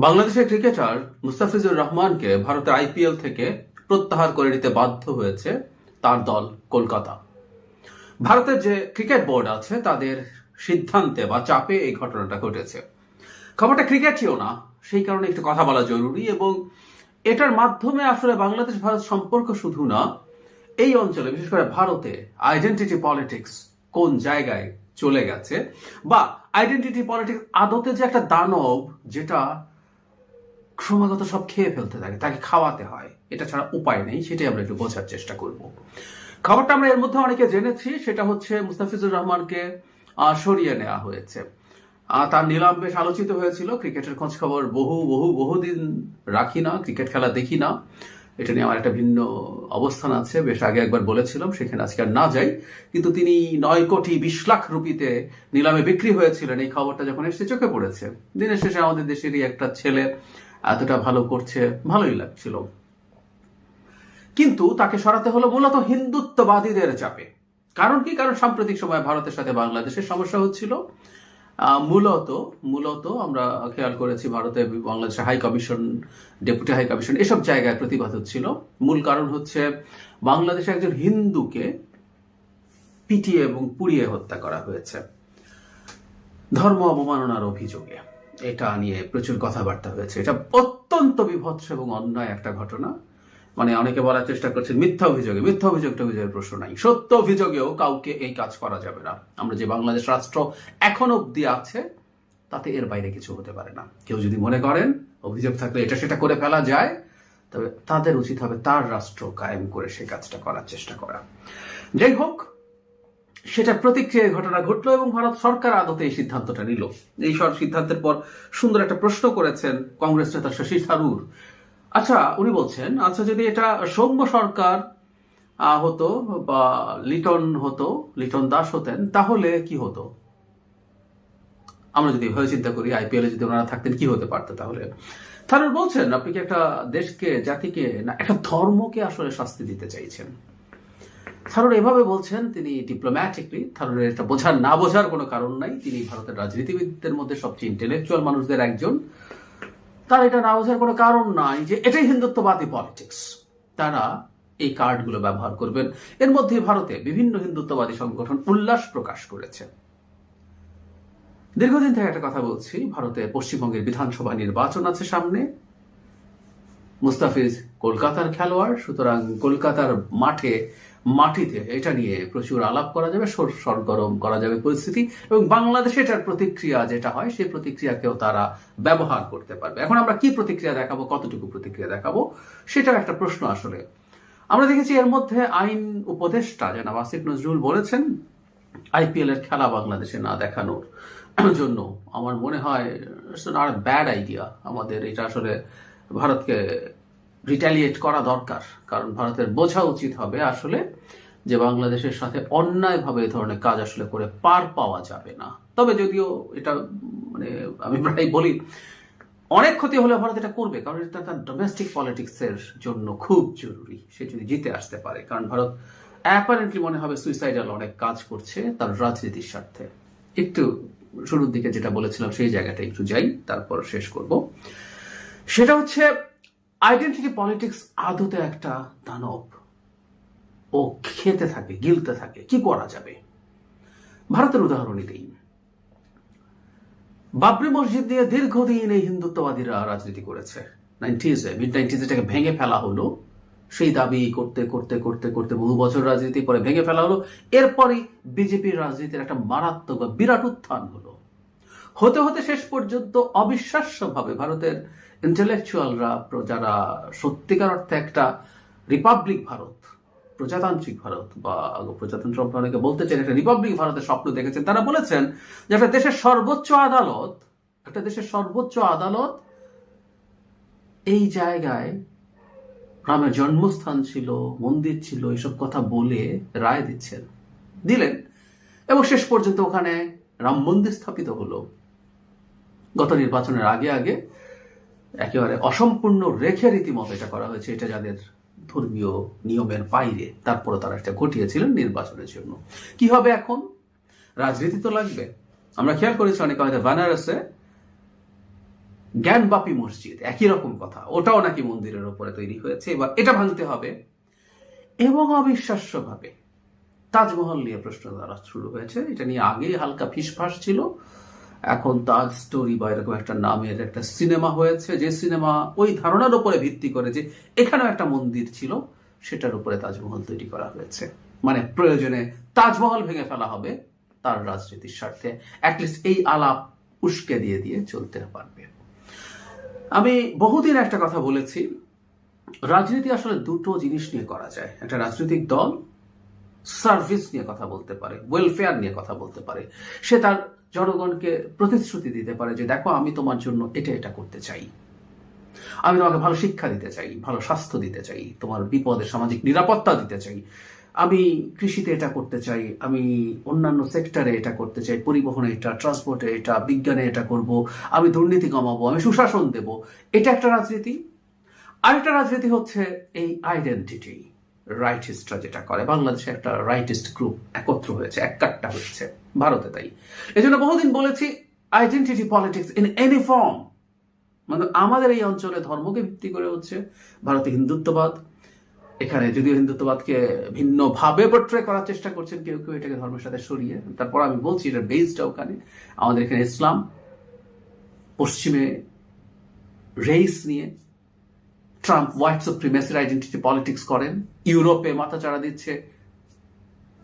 বাংলাদেশের ক্রিকেটার মুস্তাফিজুর রহমানকে ভারতের আইপিএল থেকে প্রত্যাহার করে নিতে বাধ্য হয়েছে তার দল কলকাতা। ভারতের যে ক্রিকেট বোর্ড আছে তাদের সিদ্ধান্তে বা চাপে এই ঘটনাটা ঘটেছে। খবরটা ক্রিকেটীয় না, সেই কারণে একটু কথা বলা জরুরি। এবং এটার মাধ্যমে আসলে বাংলাদেশ ভারত সম্পর্ক শুধু না, এই অঞ্চলে বিশেষ করে ভারতে আইডেন্টিটি পলিটিক্স কোন জায়গায় চলে গেছে, বা আইডেন্টিটি পলিটিক্স আদতে যে একটা দানব যেটা ক্রমাগত সব খেয়ে ফেলতে থাকে, তাকে খাওয়াতে হয়, এটা ছাড়া উপায় নেই, সেটাই আমরা একটু বোঝার চেষ্টা করব। খবরটা আমরা এর মধ্যে অনেকে জেনেছি, সেটা হচ্ছে মুস্তাফিজুর রহমানকে সরিয়ে নেওয়া হয়েছে। তার নিলাম বেশ আলোচিত হয়েছিল। ক্রিকেটের খোঁজ খবর বহুদিন রাখি না, ক্রিকেট খেলা দেখি না, এটা নিয়ে আমার একটা ভিন্ন অবস্থান আছে, বেশ আগে একবার বলেছিলাম, সেখানে আজকে আর না যাই। কিন্তু তিনি 9,20,00,000 রুপিতে নিলামে বিক্রি হয়েছিলেন, এই খবরটা যখন এসে চোখে পড়েছে। দিনের শেষে আমাদের দেশেরই একটা ছেলে এতটা ভালো করছে, ভালোই লাগছিল। কিন্তু তাকে সরাতে হলো মূলত হিন্দুত্ববাদীদের চাপে। কারণ কি? কারণ সাম্প্রতিক সময়ে ভারতের সাথে বাংলাদেশের সমস্যা হচ্ছিল। মূলত আমরা খেয়াল করেছি ভারতে বাংলাদেশের high commission, deputy high commission, এসব জায়গায় প্রতিবাদ হচ্ছিল। মূল কারণ হচ্ছে বাংলাদেশে একজন হিন্দুকে পিটিয়ে এবং পুড়িয়ে হত্যা করা হয়েছে ধর্ম অবমাননার অভিযোগে। এটা নিয়ে প্রচুর কথাবার্তা হয়েছে। এটা অত্যন্ত বিভৎস এবং অন্যায় একটা ঘটনা। মানে অনেকে বলার চেষ্টা করছেন মিথ্যা অভিযোগের প্রশ্ন নাই, সত্য অভিযোগেও কাউকে এই কাজ করা যাবে না। আমরা যে বাংলাদেশ রাষ্ট্র এখন অব্দি আছে, তাতে এর বাইরে কিছু হতে পারে না। কেউ যদি মনে করেন অভিযোগ থাকলে এটা সেটা করে ফেলা যায়, তবে তাদের উচিত হবে তার রাষ্ট্র কায়েম করে সে কাজটা করার চেষ্টা করা। যাই হোক, সেটা প্রতিক্রিয়ায় ঘটনা ঘটলো এবং ভারত সরকার আদতে এই সিদ্ধান্তটা নিল। এই সব সিদ্ধান্তের পর সুন্দর একটা প্রশ্ন করেছেন কংগ্রেস নেতা শশী থারুর। আচ্ছা, উনি বলছেন, আচ্ছা যদি এটা সৌম্য সরকার হতো বা লিটন দাস হতেন, তাহলে কি হতো? আমরা যদি ভেবে চিন্তা করি আইপিএল এ যদি ওনারা থাকতেন কি হতে পারতো তাহলে? থারুর বলছেন, আপনি কি একটা দেশকে, জাতিকে না একটা ধর্মকে আসলে শাস্তি দিতে চাইছেন? থারুর এভাবে বলছেন, তিনি ডিপ্লোম্যাটিকলি। থারুরের এটা না বোঝার কোনো কারণ নাই। তিনি ভারতের রাজনীতিবিদদের মধ্যে সবচেয়ে ইন্টেলেকচুয়াল মানুষদের একজন। তার এটা না বোঝার কোনো কারণ নাই যে এটাই হিন্দুত্ববাদী পলিটিক্স। তারা এই কার্ডগুলো ব্যবহার করবেন। এর মধ্যে ভারতে বিভিন্ন হিন্দুত্ববাদী সংগঠন উল্লাস প্রকাশ করেছে। দীর্ঘদিন থেকে একটা কথা বলছি, ভারতে পশ্চিমবঙ্গের বিধানসভা নির্বাচন আছে সামনে। মুস্তাফিজ কলকাতার খেলোয়াড়, সুতরাং কলকাতার মাটিতে এটা নিয়ে প্রচুর আলাপ করা যাবে, সরগরম করা যাবে পরিস্থিতি, এবং বাংলাদেশে এটার প্রতিক্রিয়া যেটা হয় সেই প্রতিক্রিয়াকেও তারা ব্যবহার করতে পারবে। এখন আমরা কি প্রতিক্রিয়া দেখাবো, কতটুকু প্রতিক্রিয়া দেখাবো, সেটাও একটা প্রশ্ন আসলে। আমরা দেখেছি এর মধ্যে আইন উপদেষ্টা জনাব আসিফ নজরুল বলেছেন আইপিএল এর খেলা বাংলাদেশে না দেখানোর জন্য আমার মনে হয় আর ব্যাড আইডিয়া। আমাদের এটা আসলে ভারতকে রিটালিয়েট করা দরকার। কারণ ভারতের বোঝা উচিত হবে আসলে যে বাংলাদেশের সাথে অন্যায়ভাবে এই ধরনের কাজ আসলে করে পার পাওয়া যাবে না। তবে যদিও এটা মানে আমি প্রায় বলি অনেক ক্ষতি হলে ভারত এটা করবে, কারণ এটা তার ডোমেস্টিক পলিটিক্সের জন্য খুব জরুরি। সে যদি জিতে আসতে পারে, কারণ ভারত অ্যাপারেন্টলি মনে হবে সুইসাইডাল অনেক কাজ করছে তার রাজনীতির স্বার্থে। একটু শুরুর দিকে যেটা বলেছিলাম সেই জায়গাটা একটু যাই, তারপর শেষ করব। সেটা হচ্ছে আইডেন্টিটি পলিটিক্স আদতে একটা দানব। ও খেতে থাকে, গিলতে থাকে। কি করা যাবে? ভারতের উদাহরণই দেই। বাবরি মসজিদ নিয়ে দীর্ঘদিন এই হিন্দুত্ববাদীরা রাজনীতি করেছে। মিড 90s এটাকে ভেঙে ফেলা হলো। সেই দাবি করতে করতে করতে করতে বহু বছর রাজনীতি করে ভেঙে ফেলা হলো। এরপরই বিজেপির রাজনীতির একটা মারাত্মক বা বিরাট উত্থান হলো। হতে হতে শেষ পর্যন্ত অবিশ্বাস্যভাবে ভারতের ইন্টেলেকচুয়ালরা, যারা সত্যিকার অর্থে একটা রিপাবলিক ভারত, প্রজাতান্ত্রিক ভারত, বা প্রজাতন্ত্র অনেকে বলতে চান একটা রিপাবলিক ভারতের স্বপ্ন দেখেছেন, তারা বলেছেন যে একটা দেশের সর্বোচ্চ আদালত এই জায়গায় রামের জন্মস্থান ছিল, মন্দির ছিল, এসব কথা বলে রায় দিলেন এবং শেষ পর্যন্ত ওখানে রাম মন্দির স্থাপিত হলো। গত নির্বাচনের আগে একেবারে অসম্পূর্ণ রেখে রীতিমতো এটা করা হয়েছে। এটা যাদের ধর্মীয় নিয়মের বাইরে, তারপরে তারা এটা ঘটিয়েছিলেন নির্বাচনের জন্য। কি হবে এখন? রাজনীতি তো লাগবে। আমরা খেয়াল করেছি অনেক হয়তো বেনারসে জ্ঞানবাপী মসজিদ, একই রকম কথা, ওটাও নাকি মন্দিরের উপরে তৈরি হয়েছে, এবার এটা ভাঙতে হবে। এবং অবিশ্বাস্যভাবে তাজমহল নিয়ে প্রশ্ন করা শুরু হয়েছে। এটা নিয়ে আগে হালকা ফিসফাস ছিল, এখন তাজ স্টোরি বা এরকম একটা নামের একটা সিনেমা হয়েছে, যে সিনেমা ওই ধারণার উপরে ভিত্তি করে যে এখানেও একটা মন্দির ছিল, সেটার উপরে তাজমহল তৈরি করা হয়েছে। মানে প্রয়োজনে তাজমহল ভেঙে ফেলা হবে তার রাজনীতির স্বার্থে, অ্যাটলিস্ট এই আলাপ উস্কে দিয়ে দিয়ে চলতে পারবে। আমি বহুদিন একটা কথা বলেছি, রাজনীতি আসলে দুটো জিনিস নিয়ে করা যায়। একটা রাজনৈতিক দল সার্ভিস নিয়ে কথা বলতে পারে, ওয়েলফেয়ার নিয়ে কথা বলতে পারে, সে তার জনগণকে প্রতিশ্রুতি দিতে পারে যে দেখো আমি তোমার জন্য এটা এটা করতে চাই, আমি তোমাকে ভালো শিক্ষা দিতে চাই, ভালো স্বাস্থ্য দিতে চাই, তোমার বিপদে সামাজিক নিরাপত্তা দিতে চাই, আমি কৃষিতে এটা করতে চাই, আমি অন্যান্য সেক্টরে এটা করতে চাই, পরিবহনে এটা, ট্রান্সপোর্টে এটা, বিজ্ঞানে এটা করব, আমি দুর্নীতি কমাবো, আমি সুশাসন দেব। এটা একটা রাজনীতি। আরেকটা রাজনীতি হচ্ছে এই আইডেন্টিটি রাইটিস্টরা যেটা করে। বাংলাদেশে একটা রাইটিস্ট গ্রুপ একত্র হয়েছে, এককাট্টা হয়েছে, ভারতে তাই। এই জন্য বহুদিন বলেছি identity politics in any form, মানে আমাদের এই অঞ্চলে ধর্মকে ভিত্তি করে হচ্ছে ভারতে হিন্দুত্ববাদ। এখানে যদিও হিন্দুত্ববাদকে ভিন্নভাবে পোর্ট্রে করার চেষ্টা করছেন কেউ কেউ, এটাকে ধর্মের সাথে সরিয়ে, তারপর আমি বলছি এটা বেসটা ওখানে। আমাদের এখানে ইসলাম, পশ্চিমে রেস নিয়ে ট্রাম্প হোয়াইট সুপ্রিমেসির আইডেন্টিটি পলিটিক্স করেন, ইউরোপে মাথাচাড়া দিচ্ছে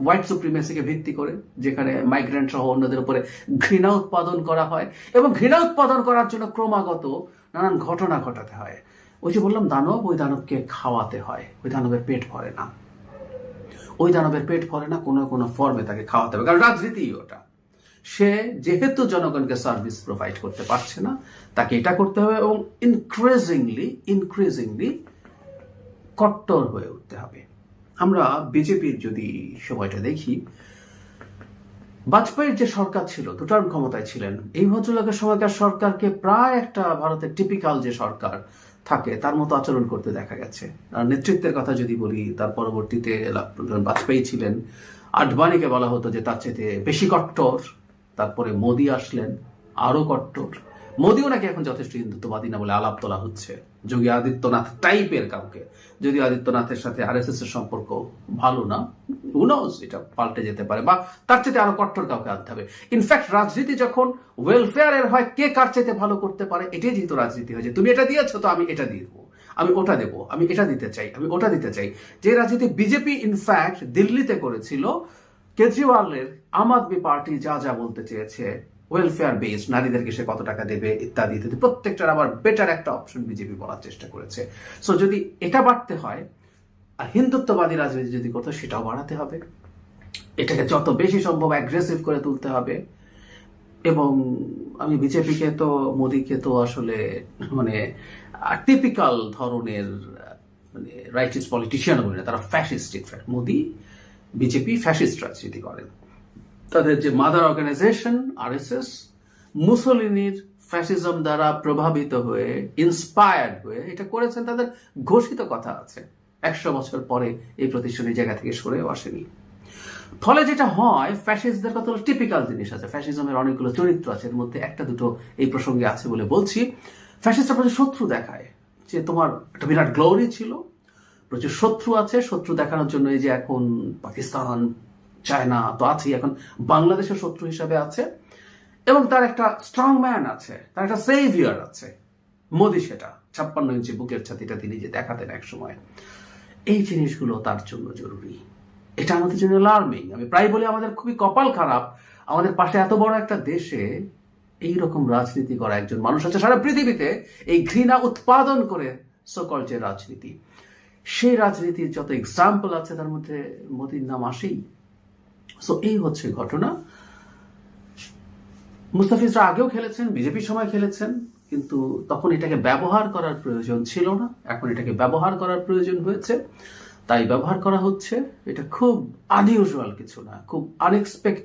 হোয়াইট সুপ্রিমেসিকে ভিত্তি করে, যেখানে মাইগ্রেন্ট সহ অন্যদের উপরে ঘৃণা উৎপাদন করা হয়, এবং ঘৃণা উৎপাদন করার জন্য ক্রমাগত নানান ঘটনা ঘটাতে হয়। ওই যে বললাম দানব, ওই দানবকে খাওয়াতে হয়, ওই দানবের পেট ভরে না, ওই দানবের পেট ভরে না, কোনো কোনো ফর্মে তাকে খাওয়াতে হবে, কারণ রাজনীতি ওটা। সে যেহেতু জনগণকে সার্ভিস প্রোভাইড করতে পারছে না, তাকে এটা করতে হবে, এবং ইনক্রিজিংলি কট্টর হয়ে উঠতে হবে। আমরা বিজেপির যদি সময়টা দেখি, বাজপেয়ীর যে সরকার ছিল, দু টার্ম ক্ষমতায় ছিলেন, এই ভদ্রলোকের সময়কার সরকারকে প্রায় একটা ভারতের টিপিক্যাল যে সরকার থাকে তার মতো আচরণ করতে দেখা গেছে। আর নেতৃত্বের কথা যদি বলি, তার পরবর্তীতে বাজপেয়ী ছিলেন, আডবাণীকে বলা হতো যে তার চেয়ে বেশি কট্টর, তারপরে মোদি আসলেন, আরো কট্টর। মোদিও নাকি এখন যথেষ্ট হিন্দুত্ববাদী না বলে আলাপ তোলা হচ্ছে, যোগী আদিত্যনাথ টাইপের কাউকে। যদিও আদিত্যনাথের সাথে আরএসএস এর সম্পর্ক ভালো না, উনোজ, এটা পাল্টে যেতে পারে, বা তার চেয়ে আরো কট্টর কাউকে আনতে হবে। ইনফ্যাক্ট রাজনীতি যখন ওয়েলফেয়ারের হয়, কে কার চাইতে ভালো করতে পারে, এটাই যেহেতু রাজনীতি হয়েছে, তুমি এটা দিয়েছো তো আমি এটা দিয়ে দেবো, আমি ওটা দেবো, আমি এটা দিতে চাই, আমি ওটা দিতে চাই। যে রাজনীতি বিজেপি ইনফ্যাক্ট দিল্লিতে করেছিল, কেজরিওয়ালের আম আদমি পার্টি যা যা বলতে চেয়েছে, ওয়েলফেয়ার বেসড, নারীদেরকে সে কত টাকা দেবে ইত্যাদি ইত্যাদি, প্রত্যেকটার আবার বেটার একটা অপশন বিজেপি বলার চেষ্টা করেছে। সো যদি এটা বাড়তে হয়, আর হিন্দুত্ববাদী রাজনীতি যদি করতে, সেটাও বাড়াতে হবে, এটাকে যত বেশি সম্ভব অ্যাগ্রেসিভ করে তুলতে হবে। এবং আমি বিজেপিকে তো, মোদীকে তো আসলে মানে টিপিক্যাল ধরনের মানে রাইটিস্ট পলিটিশিয়ান বলে না, তারা fascist. In fact Modi, BJP fascist রাজনীতি করেন। তাদের যে মাদার অর্গানাইজেশন আরএসএস, মুসোলিনির ফ্যাসিজম দ্বারা প্রভাবিত হয়ে, ইন্সপায়ার্ড হয়ে এটা করেছেন, তাদের ঘোষিত কথা আছে। 100 বছর পরে এই প্রতিষ্ঠান এই জায়গা থেকে সরেও আসেনি। ফলে যেটা হয়, ফ্যাসিস্টদের কত টিপিক্যাল জিনিস আছে, ফ্যাসিজমের অনেকগুলো চরিত্র আছে, এর মধ্যে একটা দুটো এই প্রসঙ্গে আছে বলে বলছি। ফ্যাসিস্টরা প্রচুর শত্রু দেখায়, যে তোমার একটা বিরাট গ্লোরি ছিল, প্রচুর শত্রু আছে, শত্রু দেখানোর জন্য এই যে এখন পাকিস্তান, চায়না তো আছেই, এখন বাংলাদেশের শত্রু হিসাবে আছে, এবং তার একটা স্ট্রং ম্যান আছে, তার একটা সেভিয়ার আছে, মোদি। সেটা 56 ইঞ্চি বুকের ছাতিটা তিনি যে দেখাতেন এক সময়, এই জিনিসগুলো তার জন্য জরুরি। এটা আমাদের জন্য অ্যালার্মিং। আমি প্রায় বলি আমাদের খুবই কপাল খারাপ, আমাদের পাশে এত বড় একটা দেশে এইরকম রাজনীতি করা একজন মানুষ আছে সারা পৃথিবীতে, এই ঘৃণা উৎপাদন করে সকল যে রাজনীতি, সেই রাজনীতির যত এক্সাম্পল আছে তার মধ্যে মোদির নাম আসেই। সো এই হচ্ছে ঘটনা। মুস্তাফিজরা আগেও খেলেছেন, বিজেপির সময় খেলেছেন, কিন্তু তখন এটাকে ব্যবহার করার প্রয়োজন ছিল না, এখন এটাকে ব্যবহার করার প্রয়োজন হয়েছে, তাই ব্যবহার করা হচ্ছে। এটা খুব আনইউজুয়াল কিছু না, খুব আনএক্সপেক্টেড।